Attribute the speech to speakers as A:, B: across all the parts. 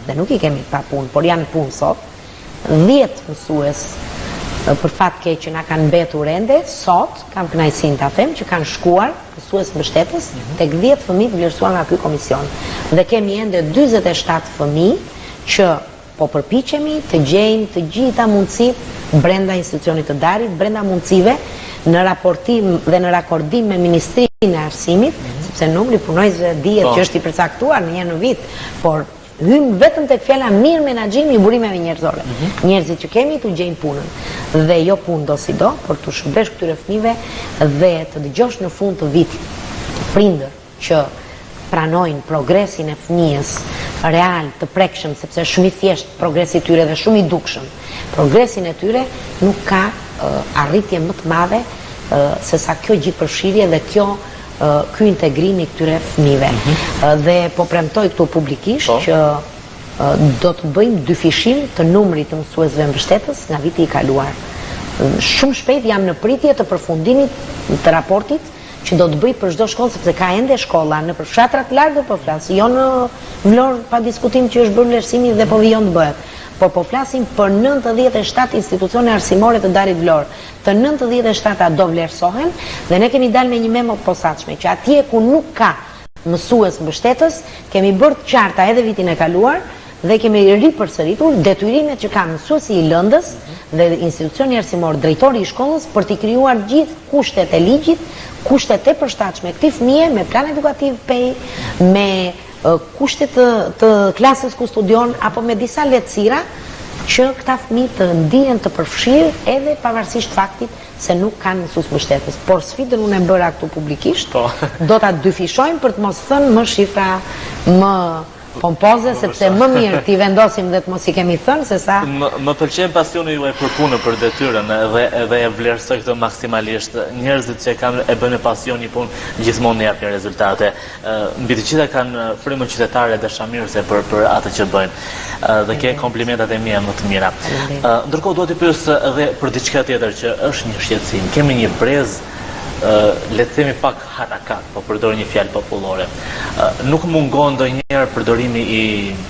A: dhe nuk i kemi pa punë, por janë punë sot, 10 mësues për fat keq që na kanë mbetur ende, sot kam kënaqësinë ta them që kanë shkuar mësues mbështetës tek 10 fëmijë të vlerësuar nga ky komision. Dhe kemi ende 47 fëmijë që po përpiqemi të gjejmë të gjitha mundësitë brenda institucionit të Darit, brenda mundësive në raportim dhe në rakordim me Ministrinë e Arsimit, sepse numri punojësve dihet që është i përcaktuar në një vit, por hym vetëm tek fjala mirë menaxhimi i burimeve njerëzore. Njerëzit që kemi tu gjejnë punën dhe jo punë do si do, por tu shërbesh këtyre fëmijëve dhe të dëgjosh në fund të vitit prindër që pranojnë progresin e fëmijës real të prekshëm, sepse është shumë i thjesht progresi i tyre dhe shumë i dukshëm. Progresin e tyre nuk ka arritje më të madhe se sa kjo gjithëpërfshirje dhe ky integrimi këtyre fëmijëve. Dhe po premtoj këtu publikisht që do të bëjmë dyfishim të numrit të mësuesve mbështetës nga viti i kaluar. Shumë shpejt jam në pritje të përfundimit të raportit që do të bëj për çdo shkollë, sepse ka ende shkolla në fshatrat largë po flas, jo në Vlorë pa diskutim që është bërë vlerësimi dhe po vijon të bëhet. Por po flasim për 97 institucione arsimore të Darit Vlorë. Të 97-a do vlerësohen dhe ne kemi dalë me një memo të posaçme që atje ku nuk ka mësues mbështetës, kemi bërë të qarta edhe vitin e kaluar dhe kemi ripërsëritur detyrimet që ka mësuesi i lëndës dhe institucioni arsimor, drejtori i shkollës për t'i krijuar gjithë kushtet e ligjit, kushtet e përshtatshme këtij fëmije me plan edukativ PEI, me kushtet të klasës ku studion apo me disa lehtësira që këta fëmijë të ndihen të përfshirë edhe pavarësisht faktit se nuk kanë mësues mbështetës. Por sfidën unë e bëra këtu publikisht, do ta dyfishojmë për të mos thënë më shifra më pompoze, sepse më mirë t'i vendosim dhe të mos i kemi thënë se sa.
B: Më pëlqen pasioni juaj për punën, për detyrën dhe e vlerësoj këtë maksimalisht. Njerëzit që e bëjnë me pasion një punë gjithmonë japin rezultate. Mbi të gjitha kanë frymën qytetare dhe shamirëse për atë që bëjnë. Dhe ke komplimentat e mia më të mira. Ndërkohë duhet të pyes edhe për diçka tjetër që është një shqetësim. Kemi një brez le të themi pak hanakat, po përdor një fjalë popullore. Nuk mungon ndonjëherë përdorimi i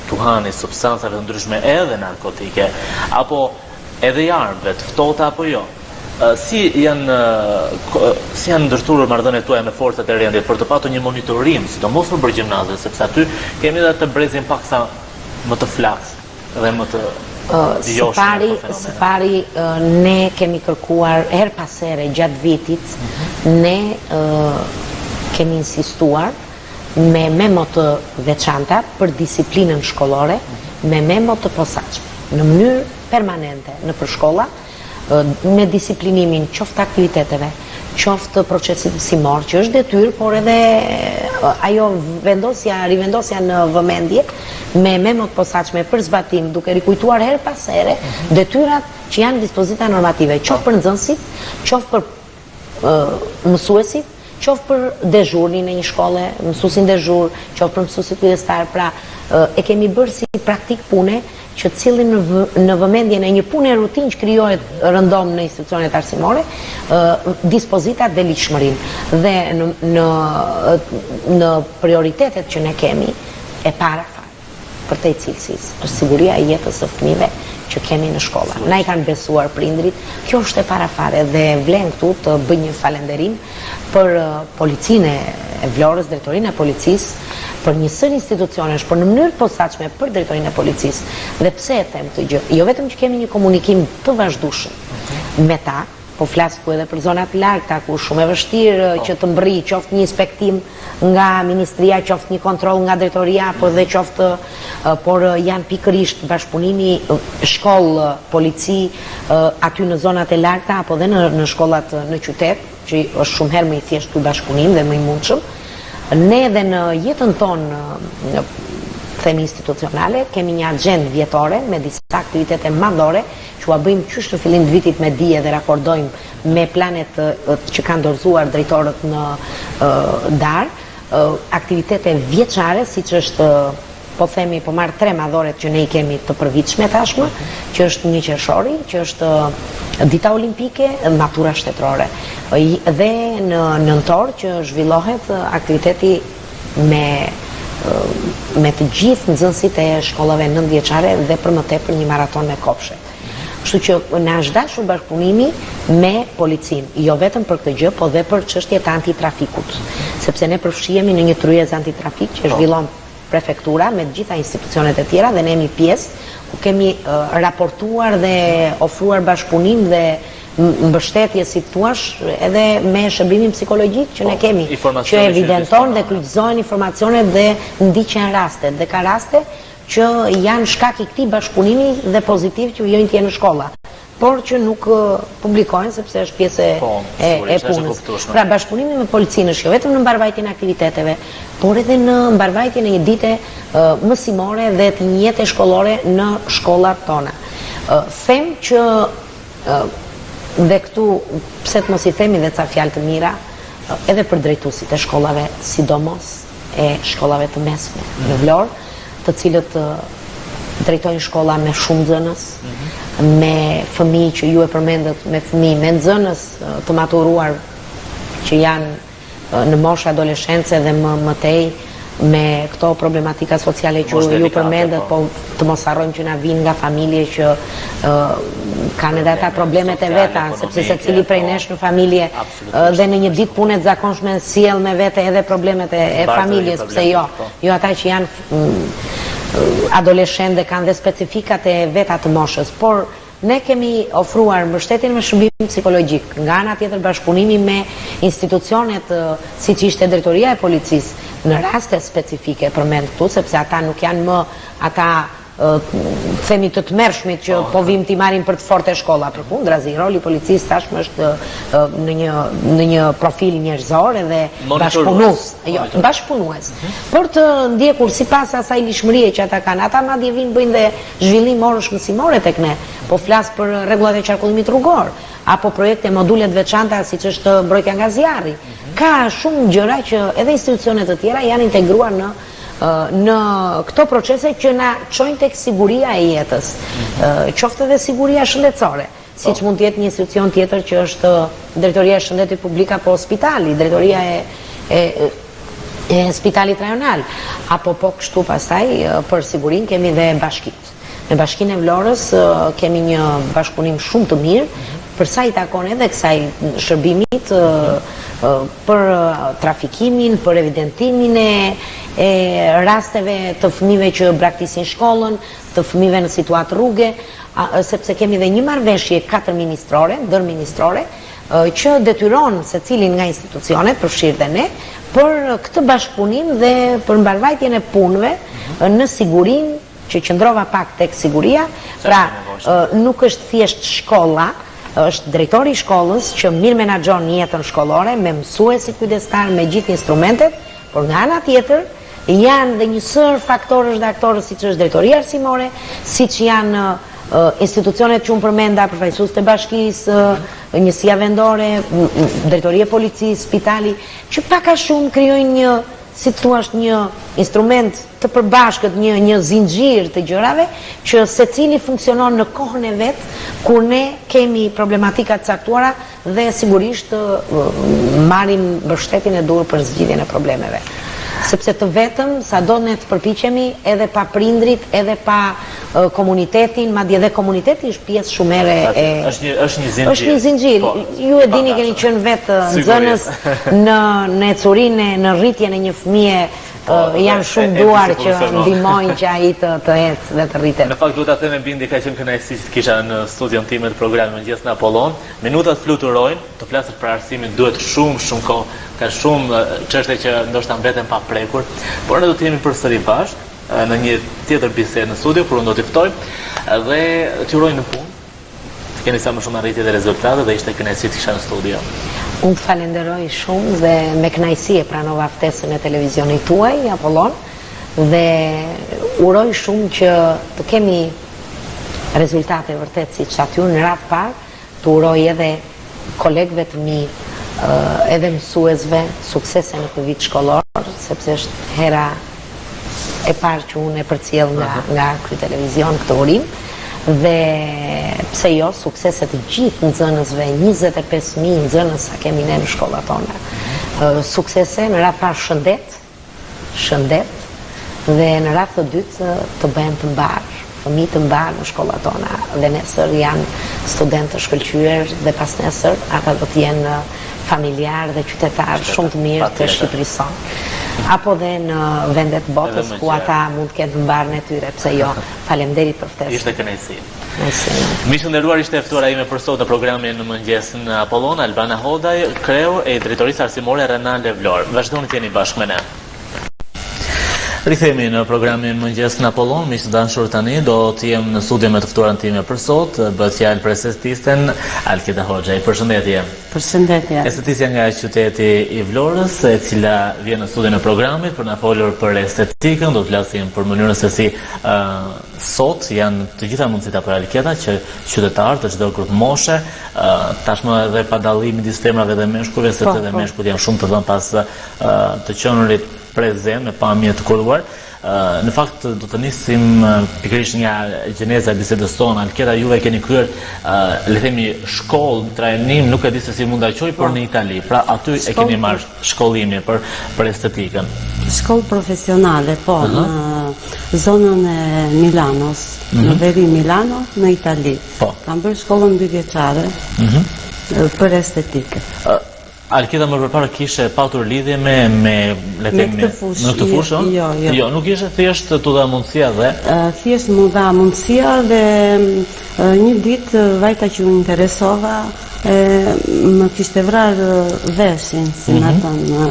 B: tuhanit, substancave të ndryshme edhe narkotike, apo edhe i armëve të ftohta apo jo. Si janë ndërtuar marrëdhëniet tuaja me forcat e rendit për të patur një monitorim, sidomos për gjimnazet, sepse aty kemi edhe të brezin paksa më të flaks dhe më të
A: Së pari ne kemi kërkuar her pas here gjatë vitit, ne kemi insistuar me memo të veçanta për disiplinën shkollore, me memo të posaçme, në mënyrë permanente në për shkolla, me disiplinimin qoftë aktiviteteve, qoftë procesit mësimor, që është detyrë, por edhe ajo rivendosja në vëmendje me memot posaçme për zbatim, duke rikujtuar her pas here detyrat që janë dispozita normative, qoftë për nxënësit, qoftë për mësuesit, qoftë për dezhurnin e një shkolle, mësuesin dezhur, qoftë për mësuesit kujdestar. Pra, e kemi bërë si praktik pune që cilin në vëmendjen e një punë e rutinë që krijohet rëndom në institucionet arsimore, dispozitat dhe ligjshmërinë. Dhe në prioritetet që ne kemi, e para për te cilësisë, është siguria e jetës së fëmijëve që kemi në shkolla. Na i kanë besuar prindrit, kjo është e para fare dhe vlen këtu të bëj një falenderim për policinë e Vlorës, drejtorinë e policisë, për një sër institucionesh, por në mënyrë posaçme për drejtorinë e policisë. Dhe pse e them këtë gjë? Jo vetëm që kemi një komunikim të vazhdueshëm me ta, po flas ku edhe për zonat largëta ku shumë e vështirë që të mbërri qoftë një inspektim nga ministria, qoftë një kontroll nga drejtoria, por dhe qoftë por janë pikërisht bashkëpunimi shkollë, polici aty në zonat e largëta apo dhe në shkollat në qytet, që është shumë herë më i thjeshtë ky bashkëpunim dhe më i mundshëm. Ne edhe në jetën tonë themi institucionale kemi një agjendë vjetore me disa aktivitete madhore që ua bëjmë qysh në fillim të vitit me dije dhe rakordojmë me planet që kanë dorëzuar drejtorët në DAR, aktivitete vjeçare, siç është po themi, po marr 3 madhoret që ne i kemi të përvitshme tashmë, që është 1 qershori, që është dita olimpike, natura shtetërore. Dhe në nëntor që zhvillohet aktiviteti me me të gjithë nxënësit e shkollave 9 vjeçare dhe për më tepër një maraton me kopshe. Kështu që na është dashur bashkëpunimi me policinë, jo vetëm për këtë gjë, po dhe për çështjet e antitrafikut, sepse ne përfshihemi në një tryezë antitrafik që zhvillon prefektura me të gjitha institucionet e tjera dhe ne jemi pjesë ku kemi raportuar dhe ofruar bashkëpunim dhe mbështetje, si thuash, edhe me shërbimin psikologjik që ne kemi, që evidenton dhe kryqëzohen informacionet dhe ndiqen rastet, dhe ka raste që janë shkak i këtij bashkëpunimi dhe pozitiv që vijojnë tje në shkolla, por që nuk publikohen sepse është pjesë e punës. Pra bashkëpunimi me policinë është jo vetëm në mbarvajtjen e aktiviteteve, por edhe në mbarvajtjen e një dite mësimore dhe të një jete shkollore në shkollat tona. Them që dhe këtu, pse të mos i themi dhe ca fjalë të mira, edhe për drejtuesit e shkollave, sidomos e shkollave të mesme në Vlorë, të cilët drejtojnë shkolla me shumë nxënës, me fëmijë që ju e përmendët, me fëmijë me nxënës të maturuar që janë në moshë adoleshencë dhe më tej, me këto problematika sociale që ju përmendët, po të mos harrojmë që na vinë nga familje që kanë edhe ata problemet e veta, sepse secili prej nesh në familje dhe në një ditë pune të zakonshme sjell me vete edhe problemet e familjes, pse jo ata që janë adoleshent dhe kanë dhe specifikat e veta të moshës, por ne kemi ofruar mbështetjen me shërbim psikologjik, nga ana tjetër bashkëpunimi me institucionet siç ishte drejtoria e policisë në raste specifike, përmend këtu, sepse ata nuk janë më ata themi të tmerrshmit që po vim t'i marrim për të fortë shkolla, përkundrazi, roli i policisë tashmë është në një profil njerëzor edhe bashkëpunues. Por të ndjekur sipas asaj lishmërie që ata kanë, ata madje vinë bëjnë dhe zhvillim orësh mësimore tek ne, po flas për rregullat e qarkullimit rrugor, apo projekte modulet veçanta siç është mbrojtja nga zjarri. Ka shumë gjëra që edhe institucionet të tjera janë integruar në këto procese që na çojnë tek siguria e jetës, qoftë edhe siguria shëndetësore, siç mund të jetë një institucion tjetër që është drejtoria e shëndetit publik apo spitali, drejtoria e spitalit rajonal, apo po kështu pastaj për sigurinë kemi dhe bashkitë. Në Bashkinë e Vlorës kemi një bashkëpunim shumë të mirë për sa i takon edhe kësaj shërbimit për trafikimin, për evidentimin e rasteve të fëmijëve që braktisin shkollën, të fëmijëve në situatë rruge, sepse kemi dhe një marrëveshje 4 ministrore, ndërministrore, që detyron secilin nga institucionet, përfshirë dhe ne, për këtë bashkëpunim dhe për mbarvajtjen e punëve në sigurinë që qëndrova pak tek siguria, pra nuk është thjesht shkolla, është drejtori i shkollës që mirë menaxhon jetën shkollore me mësuesi kujdestar, me gjithë instrumentet, por nga ana tjetër janë dhe një sër faktorësh dhe aktorës siç është drejtoria arsimore, siç janë institucionet që unë përmenda, përfaqësues të bashkisë, njësia vendore, drejtoria e policisë, spitali, që pak a shumë krijojnë një, si thua, një instrument të përbashkët, një zinxhir të gjërave që secili funksionon në kohën e vet, kur ne kemi problematika të caktuara dhe sigurisht marrim mbështetjen e duhur për zgjidhjen e problemeve. Sepse të vetëm, sado ne të përpiqemi edhe pa prindrit, edhe pa komunitetin, madje edhe komuniteti është pjesë shumere është një zinxhir. Ju e dini, keni qenë vetë nxënës në ecurinë, në rritjen e një fëmie, janë shumë duar që ndihmojnë që ai të ecë dhe të rritet.
B: Në fakt duhet ta them e bindi ka qenë kënaqësi që kisha në studion tim të programit Mëngjes në Apollon. Minutat fluturojnë, të flasësh për arsimin duhet shumë kohë, ka shumë çështje që ndoshta mbeten pa prekur, por ne do të jemi përsëri bashkë në një tjetër bisedë në studio, por unë do t'i ftoj dhe t'ju uroj në punë. Keni sa më shumë arritje dhe rezultate dhe ishte kënaqësi të kisha në studio.
A: Unë të falenderoj shumë dhe me kënaqësi e pranova ftesën e televizionit tuaj, Apollon, dhe uroj shumë që të kemi rezultate vërtet siç aty në radhë parë, të uroj edhe kolegëve të mi, edhe mësuesve suksese në këtë vit shkollor, sepse është hera e parë që unë e përcjell nga ky televizion këtë urim. Dhe pse jo, sukseset të gjithë nxënësve, 25.000 nxënës sa kemi ne në shkollat tona. Suksese në radhë parë shëndet, Dhe në radhë të dytë të bëhen të mbarë, fëmijë të mbarë në shkollat tona, dhe nesër janë studentë të shkëlqyer dhe pas nesër ata do të jenë familjar dhe qytetar shumë të mirë të Shqipërisë sonë. Apo dhe në vendet botës ku ata mund të kenë mbarën e tyre, pse jo. Faleminderit për ftesën.
B: Ishte kënaqësi. Miq nderuar, ishte ftuara ime për sot në programin në mëngjes në Apollon, Albana Hodaj, kreu e drejtorisë arsimore Rana Levlor. Vazhdoni të jeni bashkë me ne. Rikthehemi në programin Mëngjes në Apollon, miq të dashur, tani do të jem në studio me të ftuarën time për sot, bëhet fjalë për estetisten Alkeda Hoxha. Përshëndetje.
A: Përshëndetje.
B: Estetisja nga qyteti i Vlorës, e cila vjen në studion e programit për na folur për estetikën. Do të flasim për mënyrën se si sot janë të gjitha mundësitë për Alkeda që qytetarë të çdo grup moshe, tashmë edhe pa dallim midis femrave dhe meshkujve, sepse edhe meshkujt janë shumë të dhënë pas të qenurit prezent me pamje të kuruar. Në fakt do të nisim pikërisht nga gjeneza e bisedës tonë. Alkeda, juve keni kryer le themi shkollë, trajnim, nuk e di se si mund ta quaj, por në Itali. Pra aty e keni marrë shkollimin për estetikën.
C: Shkollë profesionale, po, në zonën e Milanos, në veri Milano, në Itali.
B: Po.
C: Kam bërë shkollën 2 vjeçare për estetikë.
B: Alkeda më përpara kishe patur lidhje me le themi
C: në këtë
B: fushë? Jo, nuk ishte thjesht tu dha mundësia dhe
C: thjesht më dha mundësia dhe një ditë vajta që u interesova më kishte vrarë veshin, si na thënë,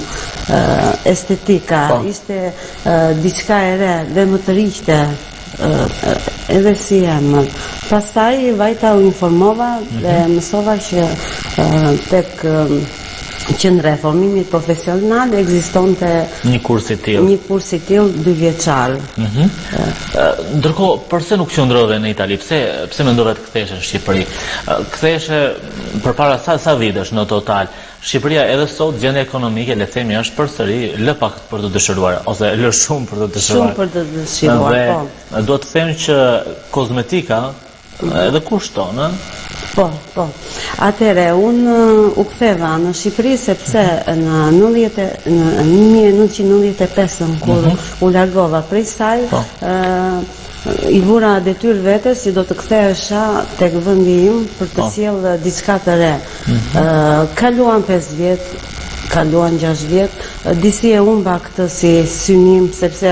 C: estetika, ishte diçka e re dhe më të riqte edhe si emër. Pastaj vajta u informova dhe mësova që tek qendra e formimit profesional ekzistonte
B: një kurs i
C: tillë 2 vjeçar.
B: Ndërkohë, pse nuk qëndrove në Itali? Pse mendove të ktheheshe në Shqipëri? Ktheheshe përpara sa vitesh në total? Shqipëria edhe sot gjendja ekonomike, le themi, është përsëri lë pak për të dëshiruar, ose lë shumë për të dëshiruar.
C: Shumë për të dëshiruar, po.
B: Dhe do të them që kozmetika edhe kushton,
C: Po. Atëre, unë u ktheva në Shqipëri sepse në 1995, kur u largova prej saj, i vura detyrë vetes si do të kthehesha tek vendi im për të sjellë diçka të re. Kaluan 5 vjet, kaluan 6 vjet, disi e humba këtë si synim sepse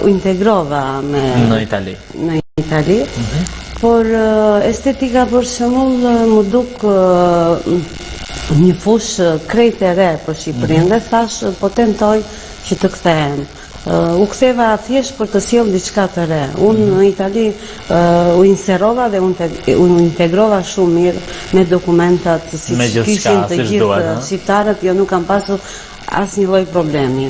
C: u integrova
B: në
C: Itali. Por estetika për shembull më duk një fushë krejt e re për Shqipërinë dhe thash po tentoj që të kthehem. U ktheva thjesht për të sjellë diçka të re. Unë në Itali u inserova dhe u integrova shumë mirë me dokumentat si kishin të gjithë shqiptarët, jo nuk kam pasur asnjë lloj problemi.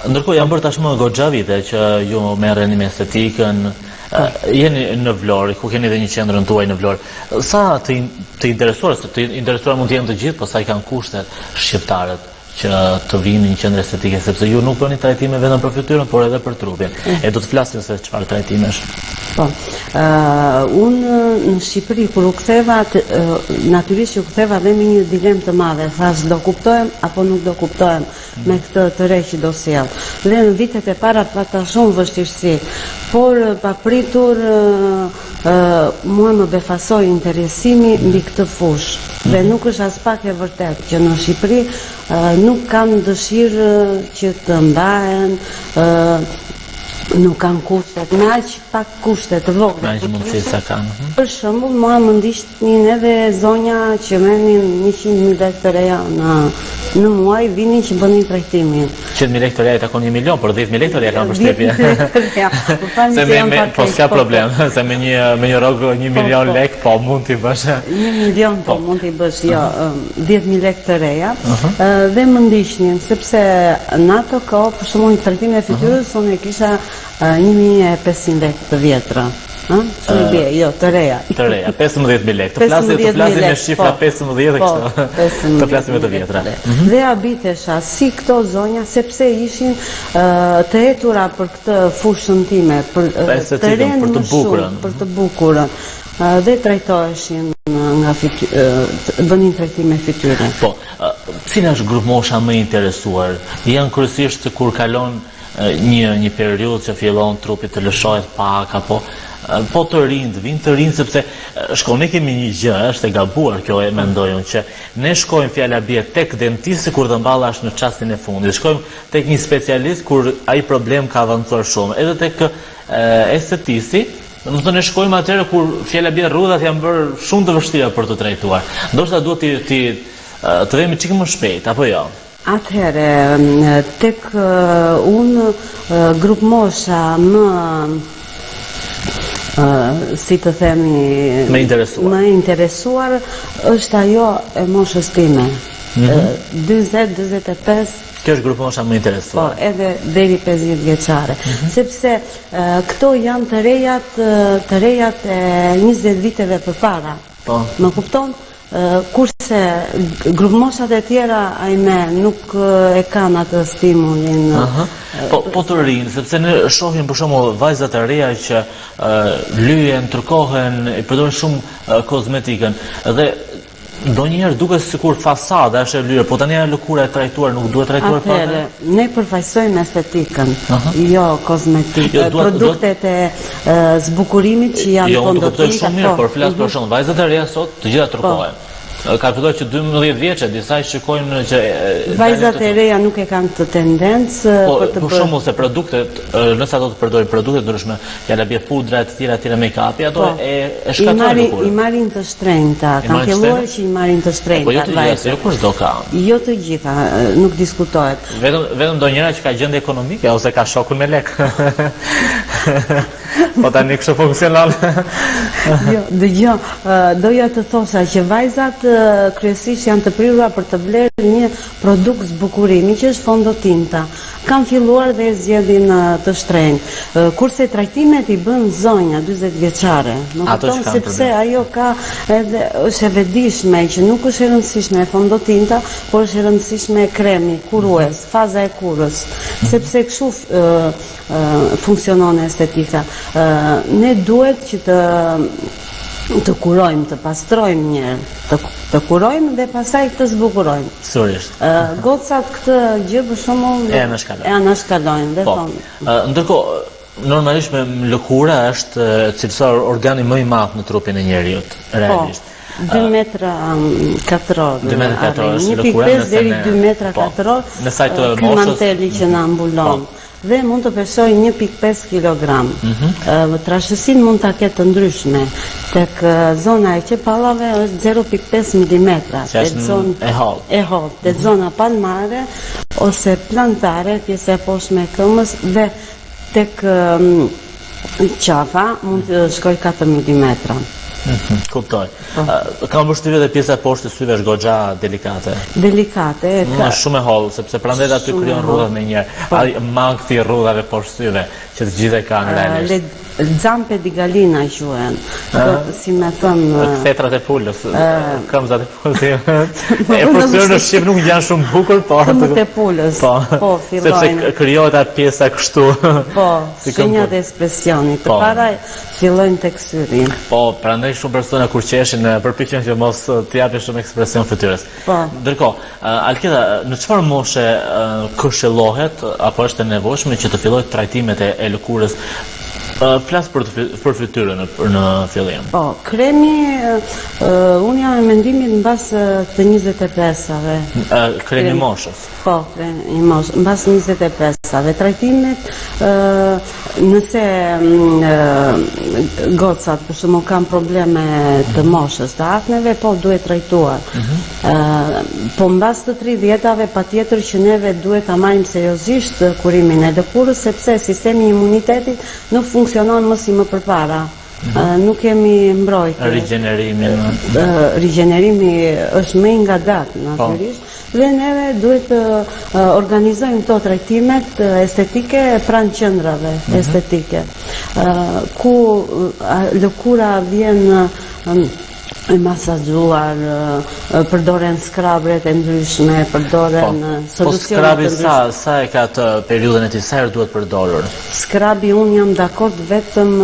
B: Ndërkohë janë bërë tashmë goxha vite që ju merreni me estetikën. Jeni në Vlorë, ku keni edhe një qendrën tuaj në Vlorë. Sa të interesuar mund të jenë të gjithë, po sa i kanë kushtet shqiptarët që të vinë në qendrë estetike, sepse ju nuk bëni trajtime vetëm për fytyrën, por edhe për trupin. E do të flasim se çfarë trajtimesh.
C: Po. Unë në Shqipëri kur u ktheva, natyrisht u ktheva dhe me një dilemë të madhe, thash do kuptohem apo nuk do kuptohem me këtë të re që do sjell. Dhe në vitet e para pata shumë vështirësi, por papritur mua më befasoi interesimi mbi këtë fushë. Dhe nuk është as pak e vërtet që në Shqipëri nuk kanë dëshirë që të mbahen, nuk kanë kushtet, me aq pak kushtet të vogla.
B: Me aq mundësi sa kanë.
C: Për shembull, mua më ndiqnin edhe zonja që merrnin 100.000 lekë të reja në muaj, vinin që bënin trajtimin.
B: 100.000 lekë të reja i takon 1 milion, por 10.000 lekë të reja kanë përshtypje. Po s'ka problem, se me një rrogë 1 milion lekë, po mund t'i bësh.
C: 1 milion, po mund t'i bësh, jo, 10.000 lekë të reja. Dhe më ndiqnin, sepse në ato kohë, për shembull, trajtimin e fytyrës, unë e kisha 1.500 lekë të vjetra. Që i bje, jo, të reja.
B: Të reja, 15.000 lekë. Të flasim me shifra 15 dhe kështu. Të flasim me të vjetra.
C: Dhe abitesha si këto zonja, sepse ishin të hetura për këtë fushën time, të renë më shumë, për të bukurën. Dhe trajtoheshin nga bënin trajtime fytyre.
B: Po, cila është grup mosha më interesuar? Janë kryesisht kur kalon një periudhë që fillon trupi të lëshohet pak apo po të vinë sepse ne kemi një gjë, është e gabuar kjo e mendoj unë, që ne shkojmë fjala bie tek dentisti kur të mballash në çastin e fundit. Shkojmë tek një specialist kur ai problem ka avancuar shumë. Edhe tek estetisti, domethënë ne shkojmë atëherë kur fjala bie rrudhat janë bërë shumë të vështira për të trajtuar. Ndoshta duhet të vemi çik më shpejt apo jo?
C: Atëherë, tek unë grup mosha më si të themi
B: më
C: interesuar është ajo e moshës time. 40-45.
B: Kjo është grup mosha më interesuar.
C: Po, edhe deri 50 vjeçare. Sepse këto janë të rejat e 20 viteve përpara.
B: Po.
C: Më kupton? Kurse grupmoshat e tjera nuk e kanë atë stimulin.
B: Po të rinë, sepse ne shohim për shembull vajzat e reja që lyhen, turkohen, i përdorin shumë kozmetikën dhe ndonjëherë duket sikur fasada është e lyer, po tani ajo lëkura e trajtuar nuk duhet trajtuar fare.
C: Atëherë, ne përfaqësojmë estetikën, jo kozmetikën, produktet e zbukurimit që janë fondotinta. Jo, unë kuptoj shumë mirë, por flas për shembull vajzat e reja sot të gjitha turkohen. Ka filluar që 12 vjeçë, disa i shikojnë që vajzat e reja nuk e kanë të tendencë për të bërë.
B: Për shembull se produktet, nëse ato të përdorin produkte ndryshme, fjala bie pudra e tjera make-upi, ato e shkatrojnë lëkurën.
C: I marrin të shtrenjta, kanë filluar që i marrin të shtrenjta.
B: Po jo të gjitha, jo kushdo ka.
C: Jo të gjitha, nuk diskutohet.
B: Vetëm ndonjëra që ka gjendje ekonomike ose ka shokun me lek. Po tani kështu funksionon.
C: Jo, dëgjoj, doja të thosha që vajzat kryesisht janë të prirura për të blerë një produkt zbukurimi që është fondotinta. Kanë filluar dhe zgjedhin të shtrenjtë. Kurse trajtimet i bën zonja 40 vjeçare. Më kupton sepse ajo ka edhe është e vetëdijshme që nuk është e rëndësishme e fondotinta, por është e rëndësishme kremi, kurues, faza e kurrës. Sepse kështu funksionon estetika. Ne duhet që të kurojmë, të pastrojmë njerë, të kurojmë dhe pasaj të zbukurojmë.
B: Sërisht.
C: Gocat këtë gjë për shembull e anashkalojnë dhe thonë.
B: Ndërkohë, normalisht me lëkura është cilësor organi më i madh në trupin e njeriut, realisht.
C: 2 metra katror.
B: 2 metra katror është
C: 1.5 deri 2 metra katror.
B: Në sajt të
C: moshës. Manteli që na mbulon. Dhe mund të pesoj 1.5 kg. Trashësinë mund ta ketë të ndryshme. Tek zona e qepallave është 0.5 mm. Tek zonë e hollë, tek zona palmare ose plantare, pjesa e poshtme e këmbës dhe tek qafa mund të shkoj 4 mm.
B: Kuptoj. Kam përshtypje dhe pjesa e poshtë të syve është goxha delikate.
C: Delikate.
B: Është shumë e hollë, sepse prandaj aty krijon rrudhat me njëherë. Mangthi i rrudhave poshtë syve, që të gjitha kanë realisht.
C: Zampe di galina quhen. Si më thon,
B: thetrat e pulës, këmbët e pulës. E përsëri në shqip nuk janë shumë bukur, po
C: këmbët e pulës. Po, fillojnë.
B: Sepse krijohet atë pjesa kështu.
C: Po, shenjat e ekspresionit. Përpara fillojnë tek syri.
B: Po, prandaj shumë persona kur qeshin përpiqen që mos të japin shumë ekspresion fytyrës.
C: Po.
B: Ndërkohë, Alkeda, në çfarë moshe këshillohet apo është e nevojshme që të fillojë trajtimet e lëkurës? Flas për fytyrën në fillim.
C: Po, kremi, unë jam e mendimit mbas të 25-ave.
B: Kremi moshës?
C: Po, kremi moshës, mbas 25-ave. Trajtimet, nëse gocat, për shembull, kanë probleme të moshës, të akneve, po, duhet trajtuar. Po, mbas të 30-ave, patjetër që neve duhet ta marrim seriozisht kurimin e lëkurës, sepse sistemi i imunitetit nuk funksionon më si më përpara. Nuk kemi mbrojtje. Rigjenerimi është më i ngadalt natyrisht. Dhe neve duhet të organizojmë këto trajtimet estetike pranë qendrave estetike, ku lëkura vjen e masazhuar, përdoren skrabret e ndryshme, përdoren solucionet e ndryshme.
B: Sa e ka të periudhën e tij, sa herë duhet përdorur?
C: Skrabi unë jam dakord vetëm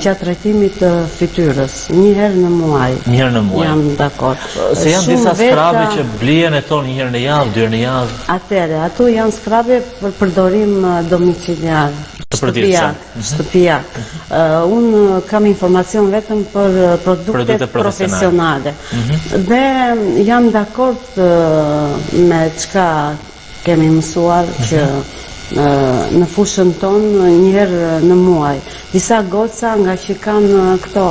C: gjatë trajtimit të fytyrës, një herë në muaj.
B: Një herë në muaj.
C: Jam dakord.
B: Se janë disa skrabe që blihen e thonë një herë në javë, 2 herë në javë.
C: Atëre, ato janë skrabe për përdorim domiciliar. Shtëpiak. Unë kam informacion vetëm për produktet profesionale. Dhe jam dakord me çka kemi mësuar që në fushën tonë një herë në muaj. Disa goca nga që kanë këto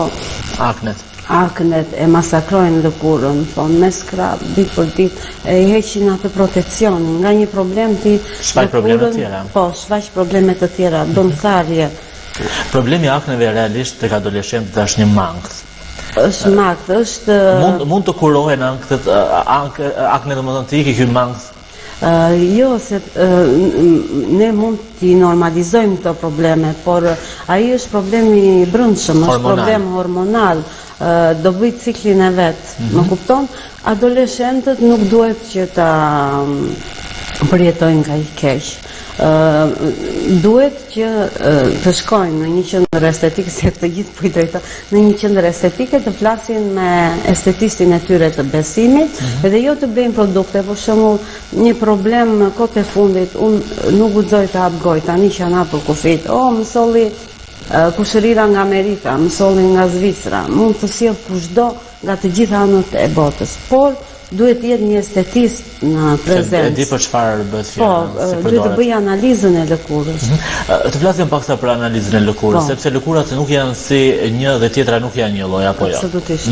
C: aknet e masakrojnë lëkurën, thonë me skrab, ditë për ditë, e heqin atë proteksionin, nga një problem ti
B: shfaq probleme të tjera.
C: Po, shfaq probleme të tjera, domtharje.
B: Problemi akneve realisht tek adoleshentët është një mangth.
C: Është mangth, është
B: mund të kurohen akne domethënë të ikë ky mangth.
C: Jo, se ne mund t'i normalizojmë këto probleme, por ai është problemi i brendshëm, është problem hormonal, do bëj ciklin e vetë, më kupton? Adoleshentët nuk duhet që ta përjetojnë nga i keq. Duhet që të shkojnë në një qendër estetike, se të gjithë po i drejto, në një qendër estetike të flasin me estetistin e tyre të besimit, edhe jo të bëjnë produkte, për shembull, një problem në kohët e fundit, unë nuk guxoj të hap gojë, tani që janë hapur kufit, më solli kushërira nga Amerika, më solli nga Zvicra, mund të sjell kushdo nga të gjitha anët e botës, por duhet jetë një estetist në prezencë.
B: E di për çfarë bëhet
C: fjalë. Po, duhet të bëj analizën e lëkurës.
B: Të flasim paksa për analizën e lëkurës, sepse lëkurat nuk janë si një dhe tjetra nuk janë një lloj apo jo.
C: Absolutisht.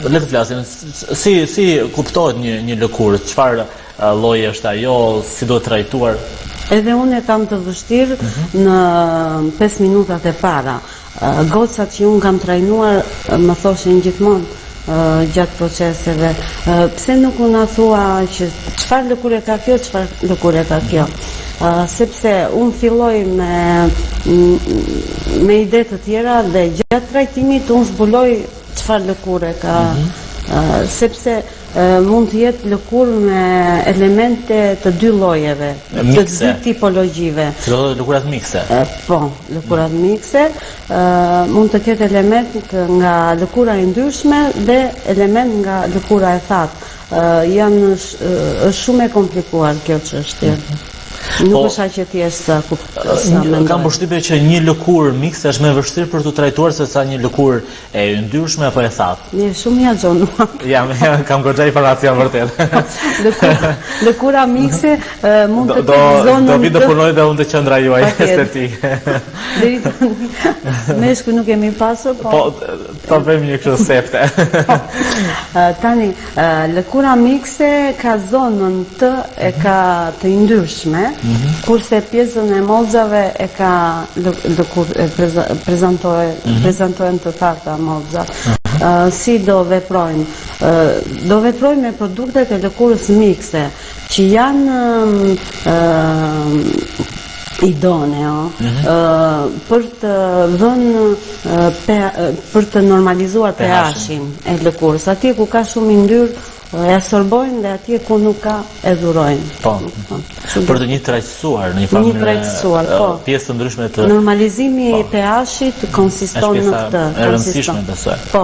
B: Le të flasim si kuptohet një lëkurë, çfarë lloji është ajo, si duhet trajtuar.
C: Edhe unë e kam të vështirë në 5 minutat e para. Gocat që unë kam trajnuar më thoshin gjithmonë gjatë proceseve, pse nuk u na thua që çfarë lëkure ka kjo, çfarë lëkure ka kjo. Sepse unë filloj me ide të tjera dhe gjatë trajtimit unë zbuloj çfarë lëkure ka, sepse mund të jetë lëkurë me elemente të 2 llojeve, të 2 tipologjive.
B: Lëkurat mikse?
C: Po, lëkurat mikse mund të ketë element nga lëkura e ndryshme dhe element nga lëkura e thatë. Është shumë e komplikuar kjo çështje. Nuk është aq e thjeshtë
B: kam përshtypjen që një lëkurë mikse është më e vështirë për të trajtuar se sa një lëkurë e ndryshme apo e thatë.
C: Ne shumë ja xhonuam.
B: Kam goxha informacion vërtet.
C: Lëkura mikse mund të ketë zonën.
B: Do vi të punoj dhe unë të qendra juaj estetike.
C: Deri tani meshkuj nuk kemi pasur,
B: po bëjmë një kështu septe.
C: Tani lëkura mikse ka zonën T e ka të ndryshme. Kurse pjesën e mollxave e ka prezantohen të tharta mollxa. Si do veprojnë? Do veprojnë me produktet e lëkurës mikse, që janë idone për të dhënë për të normalizuar pH-in e lëkurës. Atje ku ka shumë yndyrë e absorbojnë dhe atje ku nuk ka e dhurojnë.
B: Po. Për të një trajtësuar në një pjesë të ndryshme të
C: normalizimi i pH-it konsiston në këtë.
B: E rëndësishme besoj.
C: Po.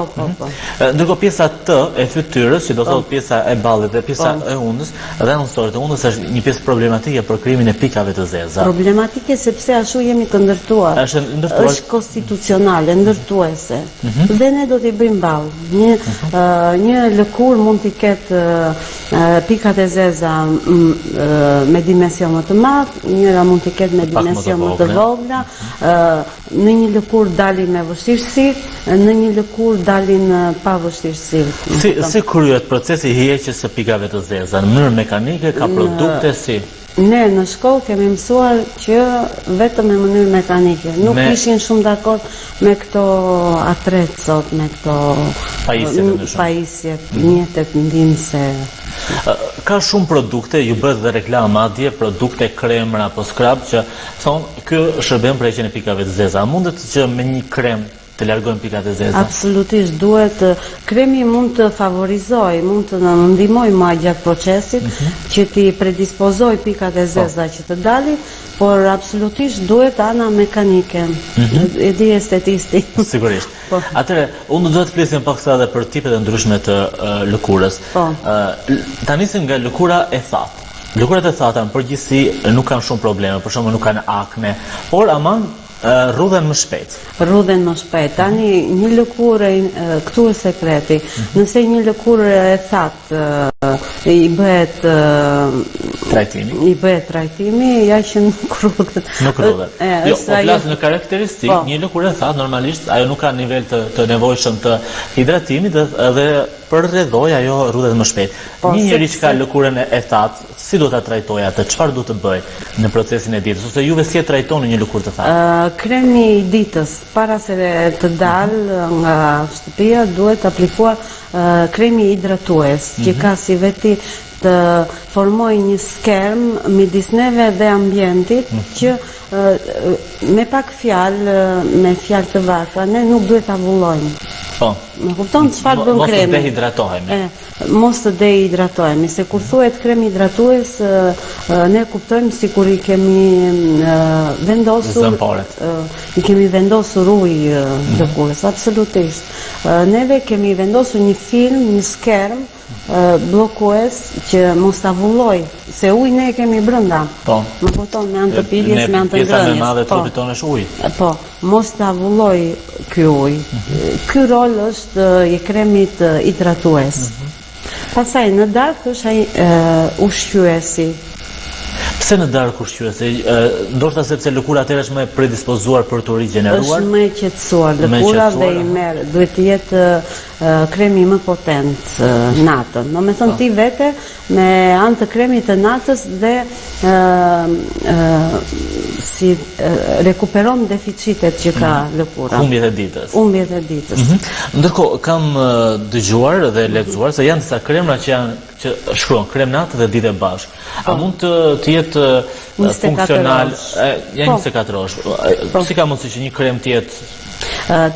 B: Ndërkohë pjesa T e fytyrës, si do thotë pjesa e ballit dhe pjesa e undës, dhe anësorët e undës është një pjesë problematike për krimin e pikave të zeza.
C: Problematike sepse ashtu jemi të ndërtuar. Është konstitucionale, ndërtuese. Dhe ne do t'i bëjmë ballë. Një lëkurë mund t'i ketë pikat e zeza me dimension më të madh, njëra mund të ketë me dimension më të vogla, në një lëkurë dalin me vështirësi, në një lëkurë dalin pa vështirësi.
B: Si kryhet procesi i hiqjes së pikave të zeza? Në mënyrë mekanike, ka produkte si?
C: Ne në shkollë kemi mësuar që vetëm në mënyrë mekanike. Nuk ishin shumë dakord me këto atret sot, me këto pajisjet, mjetet ndimse.
B: Ka shumë produkte, ju bëhet dhe reklama atje, produkte kremra apo skrab që thonë ky shërben për heqjen e pikave të zeza. A mundet që me një krem të largojmë pikat e zeza?
C: Absolutisht, duhet, kremi mund të favorizoj, mund të në ndihmoj ma gjatë procesit, që ti predispozoj pikat e zeza që të dalin, por absolutisht duhet ana mekanike, e di estetisti.
B: Sigurisht. Atëre, unë do të flisim pak sa edhe për tipet e ndryshme të lëkurës. Ta nisim nga lëkura e thatë. Lëkurat e thata në përgjithësi nuk kanë shumë probleme, për shembull nuk kanë akne, por aman rrudhen më shpejt.
C: Rrudhen më shpejt. Tani një lëkurë këtu është sekreti. Nëse një lëkurë e thatë i bëhet trajtimi, ja që nuk rrudhet.
B: Nuk rrudhet. Jo, po flas në karakteristikë, një lëkurë e thatë normalisht ajo nuk ka nivel të nevojshëm të hidratimit dhe për rrjedhoj ajo rrudhet më shpejt. Një njeri që ka lëkurën e thatë, si do ta trajtojë atë? Çfarë do të bëj në procesin e ditës? Ose juve si e trajtoni një lëkurë të thatë?
C: Kremi i ditës, para se të dalë nga shtëpia, duhet aplikuar kremi hidratues, që ka si veti të formoj një skerm midis neve dhe ambientit, që me pak fjalë, me fjalë të varfra, ne nuk duhet ta vullojmë. Më kupton çfarë bën kremi?
B: Mos të dehidratohemi.
C: Mos të dehidratohemi, se kur thuhet krem hidratues, ne kuptojmë sikur i kemi vendosur i kemi vendosur ujë lëkurës, absolutisht. Neve kemi vendosur një film, një skerm blokues që mos ta vulloj, se ujë ne kemi brenda. Më kupton, me anë të piljes, me anë të ngrënies.
B: Pjesa më madhe e trupit tonë është uji.
C: Po, mos ta vulloj ky ujë. Ky rol është i kremit hidratues. Pastaj në darkë është ai ushqyesi.
B: Pse në darkë ushqyesi? Ndoshta sepse lëkura atëherë është më e predispozuar për të rigjeneruar.
C: Është më e qetësuar lëkura dhe i merr, duhet të jetë kremi më potent natën. Do me thënë ti vete me anë të kremit të natës dhe si rekuperon deficitet që ka lëkura.
B: Humbjet e ditës.
C: Humbjet e ditës.
B: Ndërkohë kam dëgjuar dhe lexuar se janë disa kremra që shkruan krem natë dhe ditë bashkë. A mund të jetë funksional? Janë 24 orë. Si ka mundësi që një krem të jetë?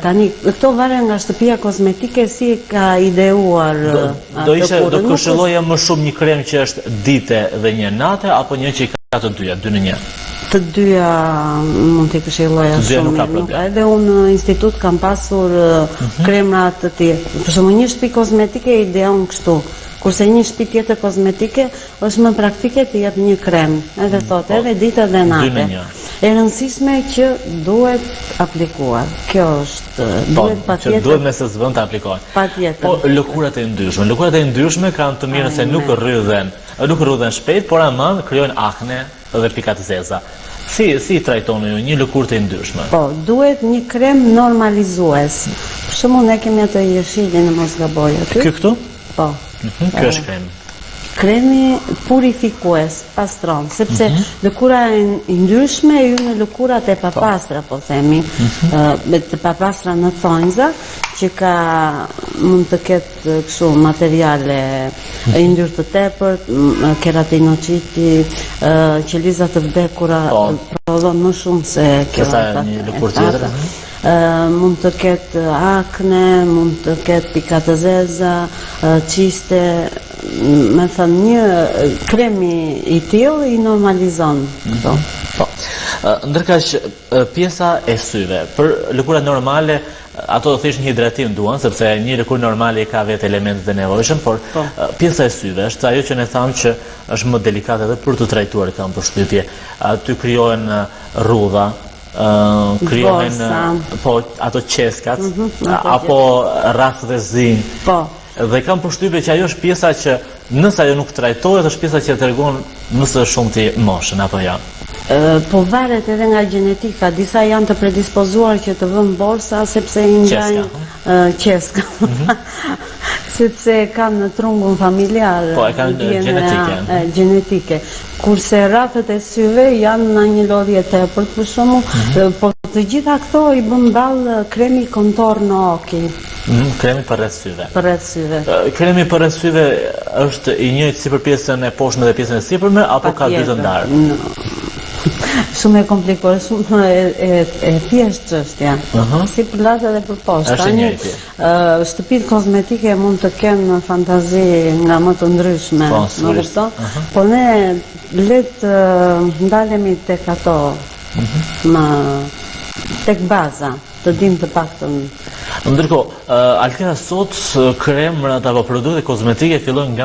C: Tani, këto varen nga shtëpia kozmetike si ka ideuar
B: do këshilloja më shumë një krem që është dite dhe një natë, apo një që i ka të dyja, 2 në 1?
C: Të dyja mund t'i këshilloja shumë. Edhe unë në institut kam pasur kremra të tjerë. Për shumë një shtëpi kozmetike ideon kështu. Kurse një shtëpi tjetër kozmetike është më praktike të jep një krem. Edhe thotë, edhe dita dhe natë. E rëndësishme që duhet aplikuar. Kjo është, duhet patjetër.
B: Që duhet me së zvën të aplikohen.
C: Patjetër.
B: Po lëkurat e ndryshme. Lëkurat e ndryshme kanë të mirë se nuk rrydhen shpejt, por aman krijojnë akne dhe pikat zeza. Si trajtoni ju një lëkurë të ndryshme?
C: Po, duhet një krem normalizues. Për shembull, ne kemi atë jeshilin në mos gaboj aty.
B: Ky këtu?
C: Po.
B: Ky është kremi.
C: Kremi purifikues, pastron, sepse lëkura e ndryshme ju në lëkurat e papastra, po themi, të papastra në thonjza, që mund të ketë kështu materiale i ndyrë të tepërt, keratinociti, qelizat të vdekura prodhon më shumë se
B: një lëkurë tjetër.
C: Mund të ketë akne, mund të ketë pikat të zeza, qiste, me thënë një kremi i tillë i normalizon.
B: Ndërkaq pjesa e syve, për lëkurat normale, ato do thjesht një hidratim duan, sepse një lëkurë normale i ka vetë elementet e nevojshëm, por pjesa e syve është ajo që ne thamë që është më delikate edhe për të trajtuar, kam përshtypje. Aty krijohen rrudha, krijohen ato qeskat, apo rrafë dhe zinj. Dhe kam përshtypje që ajo është pjesa që nëse ajo nuk trajtohet, është pjesa që tregon nëse shumë ti moshën apo jo.
C: Po varet edhe nga gjenetika, disa janë të predispozuar që të vënë borsa sepse i ngjajnë qeska. Sepse kanë në trungun familjar.
B: Po, e kanë
C: gjenetike. Kurse rrafet e syve janë në një lodhje tepërt, për shembull, po të gjitha këto i bën ballë kremi kontor në oki.
B: Kremi për rreth syve.
C: Për rreth syve.
B: Kremi për rreth syve është i njëjtë si për pjesën e poshtme dhe pjesën e sipërme, apo ka dy të ndarë?
C: Shumë e komplikuar, shumë e thjesht çështja. Si për lart edhe për poshtë. Tani shtëpitë kozmetike mund të kenë fantazi nga më të ndryshme, më kupton? Po ne le të ndalemi tek ato, tek baza, të dim të paktën.
B: Ndërkohë, Altina, sot kremrat apo produkte kozmetike fillojnë nga